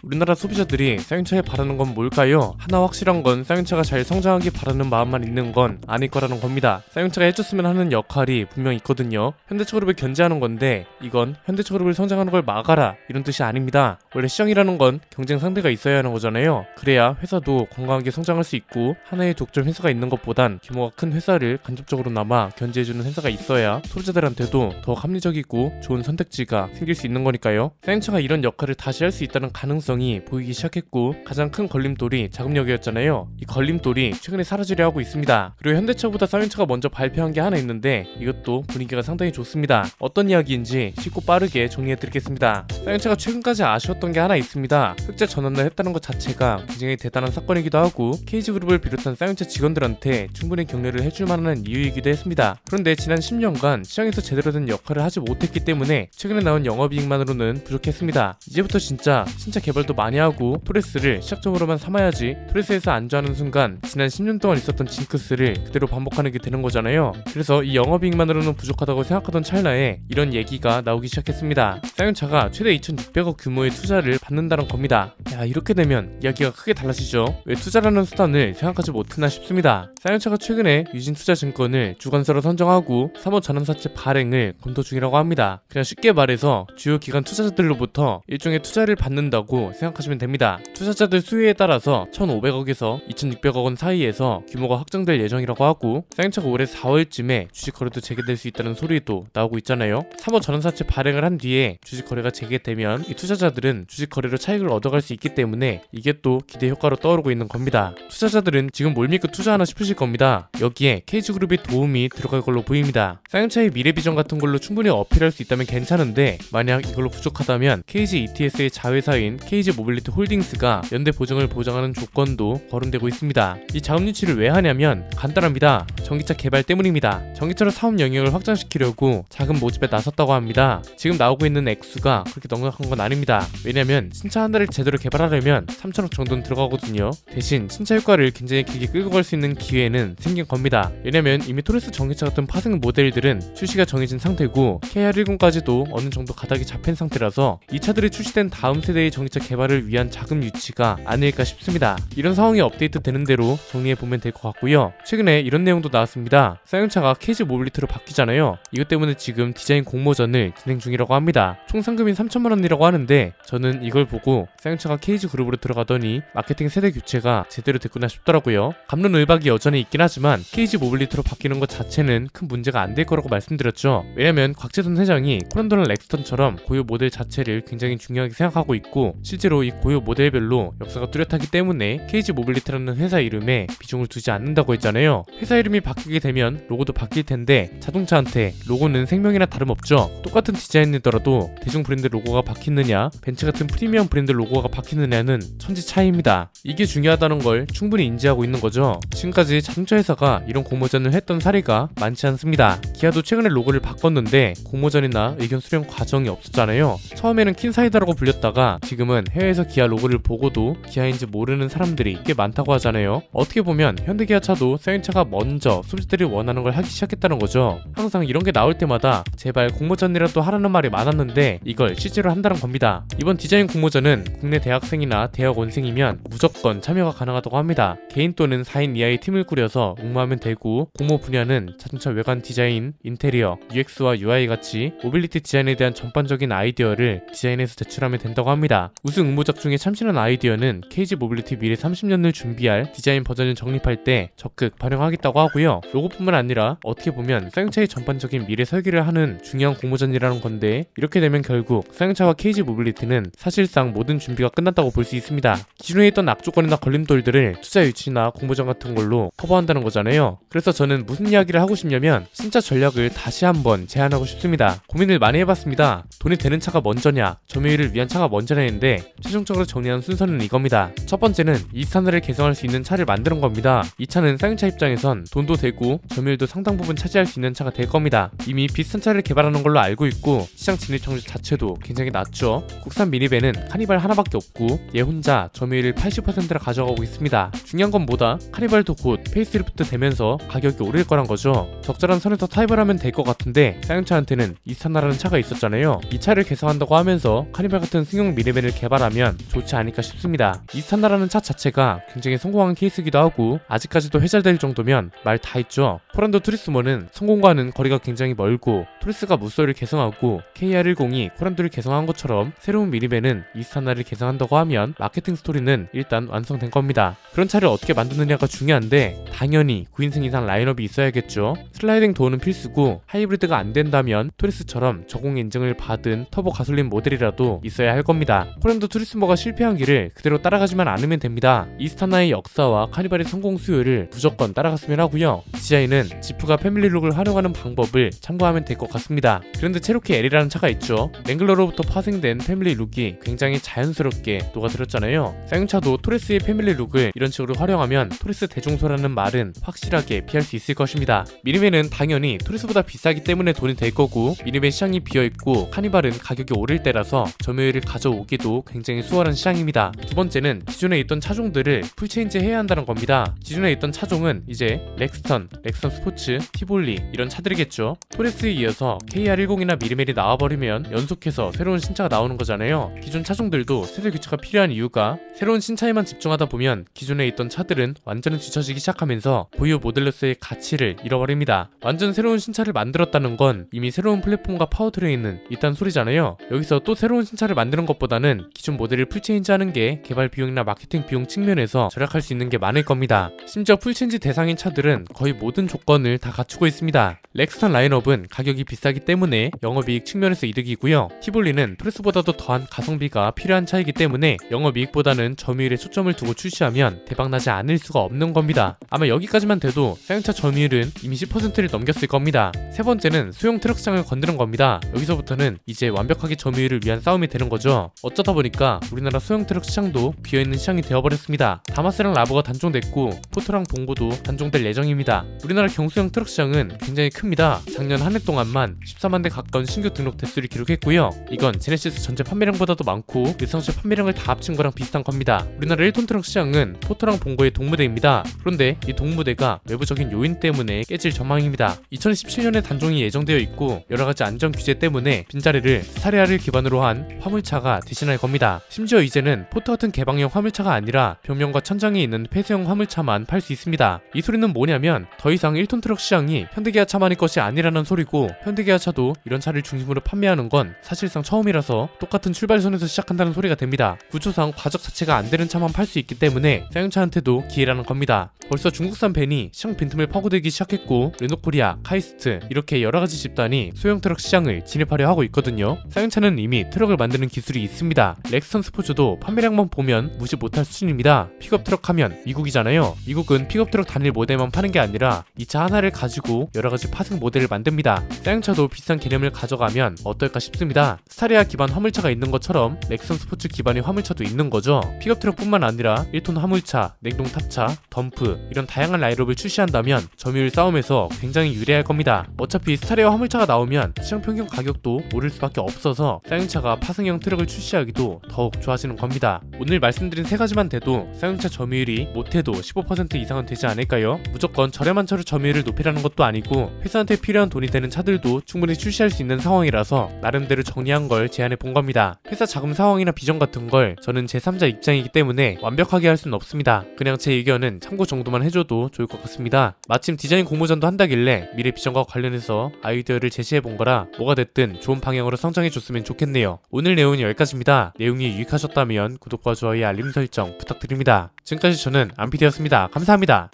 우리나라 소비자들이 쌍용차에 바라는 건 뭘까요? 하나 확실한 건 쌍용차가 잘 성장하길 바라는 마음만 있는 건 아닐 거라는 겁니다. 쌍용차가 해줬으면 하는 역할이 분명 있거든요. 현대차그룹을 견제하는 건데 이건 현대차그룹을 성장하는 걸 막아라 이런 뜻이 아닙니다. 원래 시장이라는 건 경쟁 상대가 있어야 하는 거잖아요. 그래야 회사도 건강하게 성장할 수 있고 하나의 독점 회사가 있는 것보단 규모가 큰 회사를 간접적으로나마 견제해주는 회사가 있어야 소비자들한테도 더 합리적이고 좋은 선택지가 생길 수 있는 거니까요. 쌍용차가 이런 역할을 다시 할 수 있다는 가능성이 보이기 시작했고 가장 큰 걸림돌이 자금력이었잖아요. 이 걸림돌이 최근에 사라지려 하고 있습니다. 그리고 현대차보다 쌍용차가 먼저 발표한 게 하나 있는데 이것도 분위기가 상당히 좋습니다. 어떤 이야기인지 쉽고 빠르게 정리해드리겠습니다. 쌍용차가 최근까지 아쉬웠던 게 하나 있습니다. 흑자 전환을 했다는 것 자체가 굉장히 대단한 사건이기도 하고 KG그룹을 비롯한 쌍용차 직원들한테 충분히 격려를 해줄 만한 이유이기도 했습니다. 그런데 지난 10년간 시장에서 제대로 된 역할을 하지 못했기 때문에 최근에 나온 영업이익만으로는 부족했습니다. 이제부터 진짜 신차 개발도 많이 하고 토레스를 시작점으로만 삼아야지 토레스에서 안주하는 순간 지난 10년 동안 있었던 징크스를 그대로 반복하는 게 되는 거잖아요. 그래서 이 영업이익만으로는 부족하다고 생각하던 찰나에 이런 얘기가 나오기 시작했습니다. 쌍용차가 최대 2,600억 규모의 투자를 받는다는 겁니다. 야, 이렇게 되면 이야기가 크게 달라지죠. 왜 투자라는 수단을 생각하지 못했나 싶습니다. 쌍용차가 최근에 유진투자증권을 주관사로 선정하고 3호 전환사채 발행을 검토 중이라고 합니다. 그냥 쉽게 말해서 주요 기관 투자자들로부터 일종의 투자를 받는다고 생각하시면 됩니다. 투자자들 수요에 따라서 1,500억에서 2,600억 원 사이에서 규모가 확정될 예정이라고 하고 쌍용차가 올해 4월쯤에 주식거래도 재개될 수 있다는 소리도 나오고 있잖아요. 3호 전환사채 발행을 한 뒤에 주식거래가 재개되면 이 투자자들은 주식거래로 차익을 얻어갈 수 있기 때문에 이게 또 기대 효과로 떠오르고 있는 겁니다. 투자자들은 지금 뭘 믿고 투자하나 싶으실 겁니다. 여기에 KG그룹이 도움이 들어갈 걸로 보입니다. 쌍용차의 미래 비전 같은 걸로 충분히 어필할 수 있다면 괜찮은데 만약 이걸로 부족하다면 KG ETS의 자회사인 KG 모빌리티 홀딩스가 연대 보증을 보장하는 조건도 거론되고 있습니다. 이 자금 유치를 왜 하냐면 간단합니다. 전기차 개발 때문입니다. 전기차로 사업 영역을 확장시키려고 자금 모집에 나섰다고 합니다. 지금 나오고 있는 액수가 그렇게 넉넉한 건 아닙니다. 왜냐면 신차 한 달을 제대로 개발하려면 3천억 정도는 들어가거든요. 대신 신차 효과를 굉장히 길게 끌고 갈 수 있는 기회는 생긴 겁니다. 왜냐면 이미 토레스 전기차 같은 파생 모델들은 출시가 정해진 상태고 KR10까지도 어느 정도 가닥이 잡힌 상태라서 이 차들이 출시된 다음 세대의 전기차 개발을 위한 자금 유치가 아닐까 싶습니다. 이런 상황이 업데이트 되는 대로 정리해보면 될 것 같고요. 최근에 이런 내용도 나왔습니다. 쌍용차가 KG 모빌리티로 바뀌잖아요. 이것 때문에 지금 디자인 공모전을 진행 중이라고 합니다. 총 상금이 3천만 원이라고 하는데 저는 이걸 보고 쌍용차가 KG 그룹으로 들어가더니 마케팅 세대 교체가 제대로 됐구나 싶더라고요. 갑론을박이 여전히 있긴 하지만 KG 모빌리티로 바뀌는 것 자체는 큰 문제가 안 될 거라고 말씀드렸죠. 왜냐면 곽재선 회장이 코란도나 렉스턴처럼 고유 모델 자체를 굉장히 중요하게 생각하고 있고 실제로 이 고유 모델별로 역사가 뚜렷하기 때문에 KG 모빌리티라는 회사 이름에 비중을 두지 않는다고 했잖아요. 회사 이름이 바뀌게 되면 로고도 바뀔 텐데 자동차한테 로고는 생명이나 다름없죠. 똑같은 디자인이더라도 대중 브랜드 로고가 바뀌느냐 벤츠 같은 프리미엄 브랜드 로고가 바뀌느냐는 천지 차이입니다. 이게 중요하다는 걸 충분히 인지하고 있는 거죠. 지금까지 자동차 회사가 이런 공모전을 했던 사례가 많지 않습니다. 기아도 최근에 로고를 바꿨는데 공모전이나 의견 수렴 과정이 없었잖아요. 처음에는 킨사이다라고 불렸다가 지금은 해외에서 기아 로고를 보고도 기아인지 모르는 사람들이 꽤 많다고 하잖아요. 어떻게 보면 현대기아차도 쌍용차가 먼저 소비자들이 원하는 걸 하기 시작했다는 거죠. 항상 이런 게 나올 때마다 제발 공모전이라도 하라는 말이 많았는데 이걸 실제로 한다는 겁니다. 이번 디자인 공모전은 국내 대학생이나 대학원생이면 무조건 참여가 가능하다고 합니다. 개인 또는 4인 이하의 팀을 꾸려서 응모하면 되고 공모 분야는 자동차 외관 디자인, 인테리어, UX와 UI 같이 모빌리티 디자인에 대한 전반적인 아이디어를 디자인해서 제출하면 된다고 합니다. 우수 응모작 중에 참신한 아이디어는 KG 모빌리티 미래 30년을 준비할 디자인 버전을 정립할 때 적극 반영하겠다고 하고요. 로고뿐만 아니라 어떻게 보면 쌍용차의 전반적인 미래 설계를 하는 중요한 공모전이라는 건데 이렇게 되면 결국 쌍용차와 KG 모빌리티는 사실상 모든 준비가 끝났다고 볼 수 있습니다. 기존에 있던 악조건이나 걸림돌들을 투자 유치나 공모전 같은 걸로 커버한다는 거잖아요. 그래서 저는 무슨 이야기를 하고 싶냐면 신차 전략을 다시 한번 제안하고 싶습니다. 고민을 많이 해봤습니다. 돈이 되는 차가 먼저냐 점유율을 위한 차가 먼저냐 했는데 최종적으로 정리한 순서는 이겁니다. 첫 번째는 이 스타일을 개성할 수 있는 차를 만드는 겁니다. 이 차는 쌍용차 입장에선 돈도 되고 점유율도 상당 부분 차지할 수 있는 차가 될 겁니다. 이미 비슷한 차를 개발하는 걸로 알고 있고 시장 진입 확률 자체도 굉장히 낮죠. 국산 미니밴은 카니발 하나밖에 없고 없고 얘 혼자 점유율 80%를 가져가고 있습니다. 중요한 건 뭐다? 카니발도 곧 페이스리프트 되면서 가격이 오를 거란 거죠. 적절한 선에서 타입을 하면 될 것 같은데 사용차한테는 이스타나라는 차가 있었잖아요. 이 차를 개성한다고 하면서 카니발 같은 승용 미니밴을 개발하면 좋지 않을까 싶습니다. 이스타나라는 차 자체가 굉장히 성공한 케이스이기도 하고 아직까지도 회자될 정도면 말 다 했죠. 포란도 투리스모는 성공과는 거리가 굉장히 멀고 토레스가 무쏘를 개성하고 KR10이 코란도를 개성한 것처럼 새로운 미니밴은 이스타나를 개성한다고 하면 마케팅 스토리는 일단 완성된 겁니다. 그런 차를 어떻게 만드느냐가 중요한데 당연히 9인승 이상 라인업이 있어야겠죠. 슬라이딩 도어는 필수고 하이브리드가 안 된다면 토레스처럼 저공 인증을 받은 터보 가솔린 모델이라도 있어야 할 겁니다. 코란도 투리스모가 실패한 길을 그대로 따라가지만 않으면 됩니다. 이스타나의 역사와 카니발의 성공 수요를 무조건 따라갔으면 하고요. 디자인은 지프가 패밀리룩을 활용하는 방법을 참고하면 될 것 같습니다. 그런데 체로키 L이라는 차가 있죠. 랭글러로부터 파생된 패밀리룩이 굉장히 자연스럽게 녹아들었잖아요. 쌍용차도 토레스의 패밀리룩을 이런 식으로 활용하면 토레스 대중소라는 말은 확실하게 피할 수 있을 것입니다. 미니밴은 당연히 토레스보다 비싸기 때문에 돈이 될 거고 미니밴 시장이 비어있고 카니발은 가격이 오를 때라서 점유율을 가져오기도 굉장히 수월한 시장입니다. 두 번째는 기존에 있던 차종들을 풀체인지 해야 한다는 겁니다. 기존에 있던 차종은 이제 렉스턴 스포츠, 티볼리 이런 차들이겠죠. 토레스에 이어서 KR10이나 미니밴이 나와버리면 연속해서 새로운 신차가 나오는 거잖아요. 기존 차종들도 세대 교체가 필요한 이유가 새로운 신차에만 집중하다 보면 기존에 있던 차들은 완전히 뒤처지기 시작하면서 보유 모델로서의 가치를 잃어버립니다. 완전 새로운 신차를 만들었다는 건 이미 새로운 플랫폼과 파워트레인은 있다는 소리잖아요. 여기서 또 새로운 신차를 만드는 것보다는 기존 모델을 풀체인지하는 게 개발 비용이나 마케팅 비용 측면에서 절약할 수 있는 게 많을 겁니다. 심지어 풀체인지 대상인 차들은 거의 모든 조건을 다 갖추고 있습니다. 렉스턴 라인업은 가격이 비싸기 때문에 영업이익 측면에서 이득이고요. 티볼리는 토레스보다도 더한 가성비가 필요한 차이기 때문에 영업이익보다는 점유율에 초점을 두고 출시하면 대박나지 않을 수가 없는 겁니다. 아마 여기까지만 돼도 사용차 점유율은 이미 10%를 넘겼을 겁니다. 세 번째는 소형 트럭 시장을 건드는 겁니다. 여기서부터는 이제 완벽하게 점유율을 위한 싸움이 되는 거죠. 어쩌다 보니까 우리나라 소형 트럭 시장도 비어있는 시장이 되어버렸습니다. 다마스랑 라보가 단종됐고 포토랑 봉고도 단종될 예정입니다. 우리나라 경수형 트럭 시장은 굉장히 큽니다. 작년 한 해 동안만 14만 대 가까운 신규 등록 대수를 기록했고요. 이건 제네시스 전체 판매량보다도 많고 일상시 판매량을 다 합친 거랑 비슷한 겁니다. 우리나라 1톤 트럭 시장은 포토랑 봉고의 동무대입니다. 그런데 이 동무대가 외부적인 요인 때문에 깨질 전망입니다. 2017년에 단종이 예정되어 있고 여러가지 안전 규제 때문에 빈자리를 스타리아를 기반으로 한 화물차가 대신할 겁니다. 심지어 이제는 포토 같은 개방형 화물차가 아니라 벽면과 천장이 있는 폐쇄형 화물차만 팔 수 있습니다. 이 소리는 뭐냐면 더 이상 1톤 트럭 시장이 현대기아차만의 것이 아니라는 소리고 현대기아차도 이런 차를 중심으로 판매하는 건 사실상 처음이라서 똑같은 출발선에서 시작한다는 소리가 됩니다. 구조상 과적 자체가 안 되는 차만 팔 수 있기 때문에 사용차한테도 기회라는 겁니다. 벌써 중국산 벤이 시장 빈틈을 파고들기 시작했고 르노코리아, 카이스트 이렇게 여러가지 집단이 소형 트럭 시장을 진입하려 하고 있거든요. 사용차는 이미 트럭을 만드는 기술이 있습니다. 렉스턴 스포츠도 판매량만 보면 무시 못할 수준입니다. 픽업 트럭 하면 미국이잖아요. 미국은 픽업 트럭 단일 모델만 파는 게 아니라 이 차 하나를 가지고 여러가지 파생 모델을 만듭니다. 사용차도 비슷한 개념을 가져가면 어떨까 싶습니다. 스타리아 기반 화물차가 있는 것처럼 렉스턴 스포츠 기반의 화물차도 있는 거죠. 픽업 트럭뿐만 아니라 1톤 화물차, 냉동 탑차, 덤프 이런 다양한 라인업을 출시한다면 점유율 싸움에서 굉장히 유리할 겁니다. 어차피 스타리아 화물차가 나오면 시장 평균 가격도 오를 수밖에 없어서 사용차가 파생형 트럭을 출시하기도 더욱 좋아지는 겁니다. 오늘 말씀드린 세 가지만 돼도 사용차 점유율이 못해도 15% 이상은 되지 않을까요? 무조건 저렴한 차로 점유율을 높이라는 것도 아니고 회사한테 필요한 돈이 되는 차들도 충분히 출시할 수 있는 상황이라서 나름대로 정리한 걸 제안해 본 겁니다. 회사 자금 상황이나 비전 같은 걸 저는 제3자 입장이기 때문에 완벽하게 할 수는 없습니다. 그냥 제 의견은 참고 정도만 해줘도 좋을 것 같습니다. 마침 디자인 공모전도 한다길래 미래 비전과 관련해서 아이디어를 제시해 본 거라 뭐가 됐든 좋은 방향으로 성장해 줬으면 좋겠네요. 오늘 내용은 여기까지입니다. 내용이 유익하셨다면 구독과 좋아요, 알림 설정 부탁드립니다. 지금까지 저는 안피디였습니다. 감사합니다.